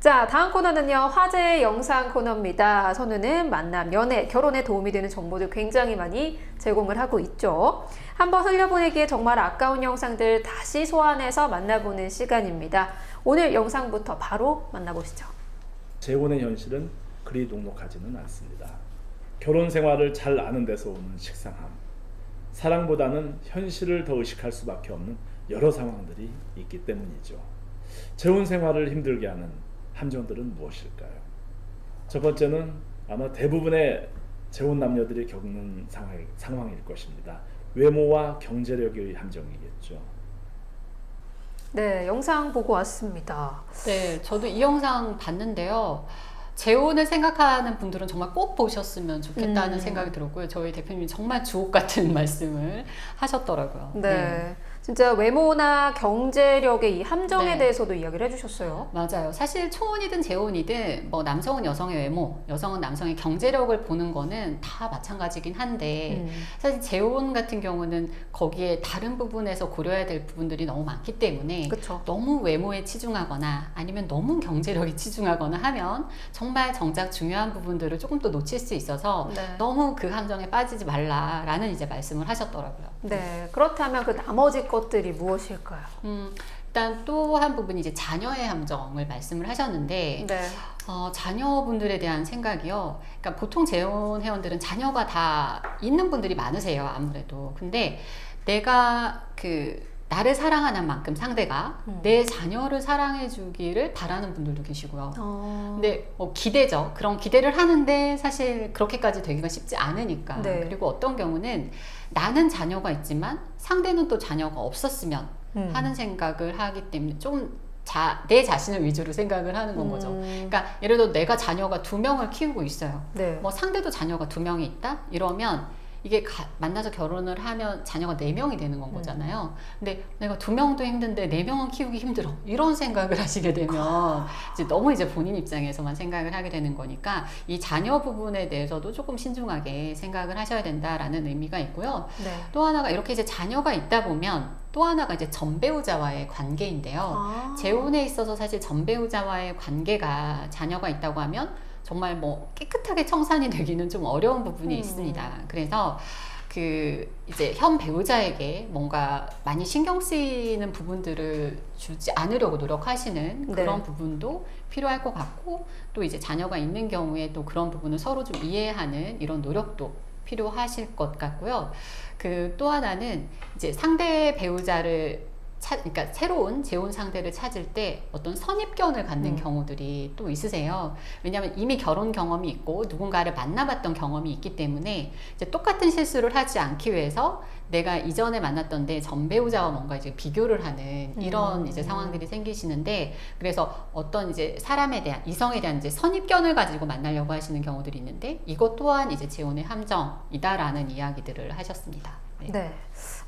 자, 다음 코너는요. 화제 영상 코너입니다. 선우는 만남, 연애, 결혼에 도움이 되는 정보들 굉장히 많이 제공을 하고 있죠. 한번 흘려보내기에 정말 아까운 영상들 다시 소환해서 만나보는 시간입니다. 오늘 영상부터 바로 만나보시죠. 재혼의 현실은 그리 녹록하지는 않습니다. 결혼 생활을 잘 아는 데서 오는 식상함, 사랑보다는 현실을 더 의식할 수밖에 없는 여러 상황들이 있기 때문이죠. 재혼 생활을 힘들게 하는 함정들은 무엇일까요? 첫 번째는 아마 대부분의 재혼 남녀들이 겪는 상황일 것입니다. 외모와 경제력의 함정이겠죠. 네, 영상 보고 왔습니다. 네, 저도 이 영상 봤는데요. 재혼을 생각하는 분들은 정말 꼭 보셨으면 좋겠다는 생각이 들었고요. 저희 대표님이 정말 주옥 같은 말씀을 하셨더라고요. 네. 진짜 외모나 경제력의 이 함정에 네. 대해서도 이야기를 해주셨어요. 맞아요. 사실 초혼이든 재혼이든 뭐 남성은 여성의 외모, 여성은 남성의 경제력을 보는 거는 다 마찬가지긴 한데 사실 재혼 같은 경우는 거기에 다른 부분에서 고려해야 될 부분들이 너무 많기 때문에 그쵸. 너무 외모에 치중하거나 아니면 너무 경제력에 치중하거나 하면 정말 정작 중요한 부분들을 조금 더 놓칠 수 있어서 네. 너무 그 함정에 빠지지 말라라는 이제 말씀을 하셨더라고요. 네, 그렇다면 그 나머지 것들이 무엇일까요? 일단 또 한 부분이 이제 자녀의 함정을 말씀을 하셨는데 네. 자녀분들에 대한 생각이요. 그러니까 보통 재혼 회원들은 자녀가 다 있는 분들이 많으세요. 아무래도. 근데 내가 나를 사랑하는 만큼 상대가 내 자녀를 사랑해 주기를 바라는 분들도 계시고요. 근데 뭐 기대죠. 그런 기대를 하는데 사실 그렇게까지 되기가 쉽지 않으니까. 네. 그리고 어떤 경우는 나는 자녀가 있지만 상대는 또 자녀가 없었으면 하는 생각을 하기 때문에 좀 내 자신을 위주로 생각을 하는 건 거죠. 그러니까 예를 들어 내가 자녀가 2명을 키우고 있어요. 네. 뭐 상대도 자녀가 2명이 있다? 이러면 이게 만나서 결혼을 하면 자녀가 4명이 되는 건 거잖아요. 근데 내가 2명도 힘든데 4명은 키우기 힘들어. 이런 생각을 하시게 되면 이제 너무 이제 본인 입장에서만 생각을 하게 되는 거니까 이 자녀 부분에 대해서도 조금 신중하게 생각을 하셔야 된다라는 의미가 있고요. 네. 또 하나가 이렇게 이제 자녀가 있다 보면 또 하나가 이제 전배우자와의 관계인데요. 재혼에 있어서 사실 전배우자와의 관계가 자녀가 있다고 하면 정말 뭐 깨끗하게 청산이 되기는 좀 어려운 부분이 있습니다. 그래서 이제 현 배우자에게 뭔가 많이 신경 쓰이는 부분들을 주지 않으려고 노력하시는 그런 네. 부분도 필요할 것 같고, 또 이제 자녀가 있는 경우에 또 그런 부분을 서로 좀 이해하는 이런 노력도 필요하실 것 같고요. 또 하나는 이제 상대 배우자를 그러니까 새로운 재혼 상대를 찾을 때 어떤 선입견을 갖는 경우들이 또 있으세요. 왜냐하면 이미 결혼 경험이 있고 누군가를 만나봤던 경험이 있기 때문에 이제 똑같은 실수를 하지 않기 위해서 내가 이전에 만났던 내 전 배우자와 뭔가 이제 비교를 하는 이런 이제 상황들이 생기시는데, 그래서 어떤 이제 사람에 대한, 이성에 대한 이제 선입견을 가지고 만나려고 하시는 경우들이 있는데, 이것 또한 이제 재혼의 함정이다라는 이야기들을 하셨습니다. 네. 네.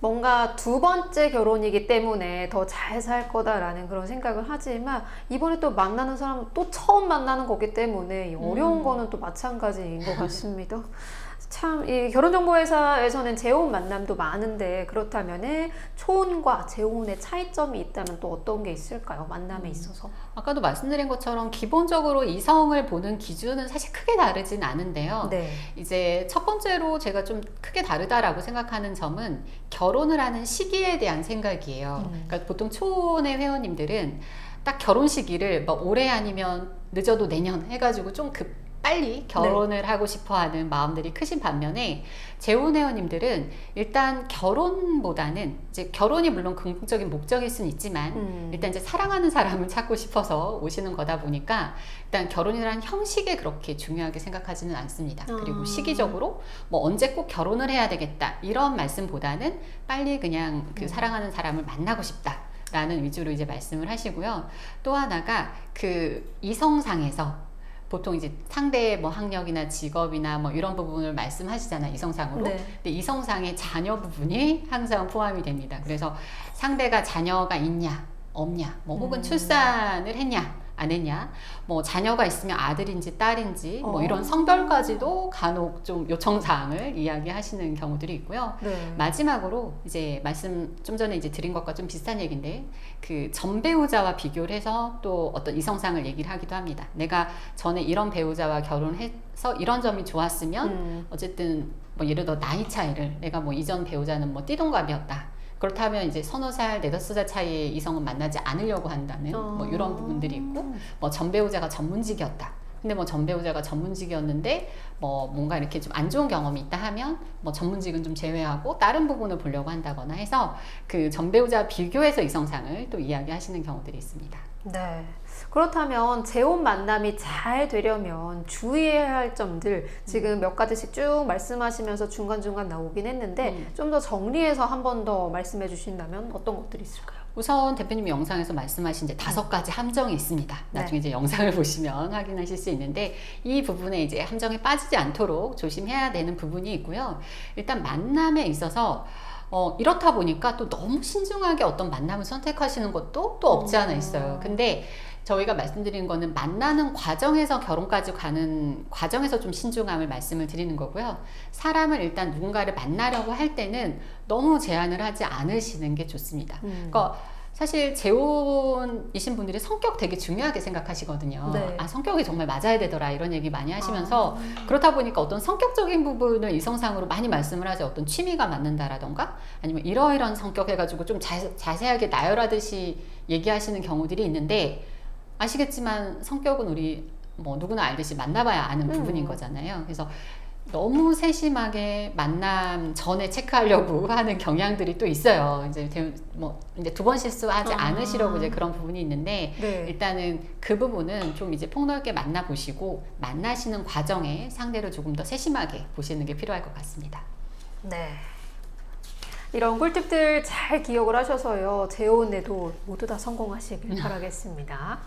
뭔가 두 번째 결혼이기 때문에 더 잘 살 거다라는 그런 생각을 하지만, 이번에 또 만나는 사람은 또 처음 만나는 거기 때문에 이 어려운 거는 또 마찬가지인 것 같습니다. 참, 이 결혼정보회사에서는 재혼 만남도 많은데, 그렇다면 초혼과 재혼의 차이점이 있다면 또 어떤 게 있을까요? 만남에 있어서. 아까도 말씀드린 것처럼 기본적으로 이성을 보는 기준은 사실 크게 다르진 않은데요. 네. 이제 첫 번째로 제가 좀 크게 다르다라고 생각하는 점은 결혼을 하는 시기에 대한 생각이에요. 그러니까 보통 초혼의 회원님들은 딱 결혼 시기를 뭐 올해 아니면 늦어도 내년 해가지고 좀 빨리 결혼을 하고 싶어하는 마음들이 크신 반면에 재혼 회원님들은 일단 결혼보다는 이제 결혼이 물론 궁극적인 목적일 수는 있지만 일단 이제 사랑하는 사람을 찾고 싶어서 오시는 거다 보니까 일단 결혼이라는 형식에 그렇게 중요하게 생각하지는 않습니다. 그리고 시기적으로 뭐 언제 꼭 결혼을 해야 되겠다 이런 말씀보다는 빨리 그냥 사랑하는 사람을 만나고 싶다 라는 위주로 이제 말씀을 하시고요. 또 하나가 이성상에서 보통 이제 상대의 뭐 학력이나 직업이나 뭐 이런 부분을 말씀하시잖아요, 이성상으로. 네. 근데 이성상의 자녀 부분이 항상 포함이 됩니다. 그래서 상대가 자녀가 있냐, 없냐, 뭐 혹은 출산을 했냐, 안 했냐, 뭐 자녀가 있으면 아들인지 딸인지 뭐 이런 성별까지도 간혹 좀 요청 사항을 이야기하시는 경우들이 있고요. 네. 마지막으로 이제 말씀 좀 전에 이제 드린 것과 좀 비슷한 얘기인데 그 전 배우자와 비교를 해서 또 어떤 이성상을 얘기를 하기도 합니다. 내가 전에 이런 배우자와 결혼해서 이런 점이 좋았으면 어쨌든 뭐 예를 들어 나이 차이를 내가 뭐 이전 배우자는 뭐 띠동갑이었다. 그렇다면 이제 서너 살, 네다섯 살 차이의 이성은 만나지 않으려고 한다는 뭐 이런 부분들이 있고, 뭐 전 배우자가 전문직이었다. 근데 뭐 전 배우자가 전문직이었는데 뭐 뭔가 이렇게 좀 안 좋은 경험이 있다 하면 뭐 전문직은 좀 제외하고 다른 부분을 보려고 한다거나 해서 그 전 배우자 비교해서 이성상을 또 이야기하시는 경우들이 있습니다. 네. 그렇다면 재혼 만남이 잘 되려면 주의해야 할 점들 지금 몇 가지씩 쭉 말씀하시면서 중간중간 나오긴 했는데 좀 더 정리해서 한 번 더 말씀해 주신다면 어떤 것들이 있을까요? 우선 대표님이 영상에서 말씀하신 이제 5가지 함정이 있습니다. 나중에 이제 영상을 보시면 확인하실 수 있는데 이 부분에 이제 함정에 빠지지 않도록 조심해야 되는 부분이 있고요. 일단 만남에 있어서 이렇다 보니까 또 너무 신중하게 어떤 만남을 선택하시는 것도 또 없지 않아 있어요. 근데 저희가 말씀드리는 거는 만나는 과정에서 결혼까지 가는 과정에서 좀 신중함을 말씀을 드리는 거고요. 사람을 일단 누군가를 만나려고 할 때는 너무 제한을 하지 않으시는 게 좋습니다. 그러니까 사실 재혼이신 분들이 성격 되게 중요하게 생각하시거든요. 네. 아, 성격이 정말 맞아야 되더라 이런 얘기 많이 하시면서 그렇다 보니까 어떤 성격적인 부분을 이성상으로 많이 말씀을 하죠. 어떤 취미가 맞는다라던가 아니면 이러이러한 성격 해가지고 좀 자세하게 나열하듯이 얘기하시는 경우들이 있는데 아시겠지만 성격은 우리 뭐 누구나 알듯이 만나봐야 아는 부분인 거잖아요. 그래서 너무 세심하게 만남 전에 체크하려고 하는 경향들이 또 있어요. 이제 뭐 이제 2번 실수하지 않으시려고 이제 그런 부분이 있는데 네. 일단은 그 부분은 좀 이제 폭넓게 만나보시고 만나시는 과정에 상대를 조금 더 세심하게 보시는 게 필요할 것 같습니다. 네. 이런 꿀팁들 잘 기억을 하셔서요. 재혼에도 모두 다 성공하시길 바라겠습니다.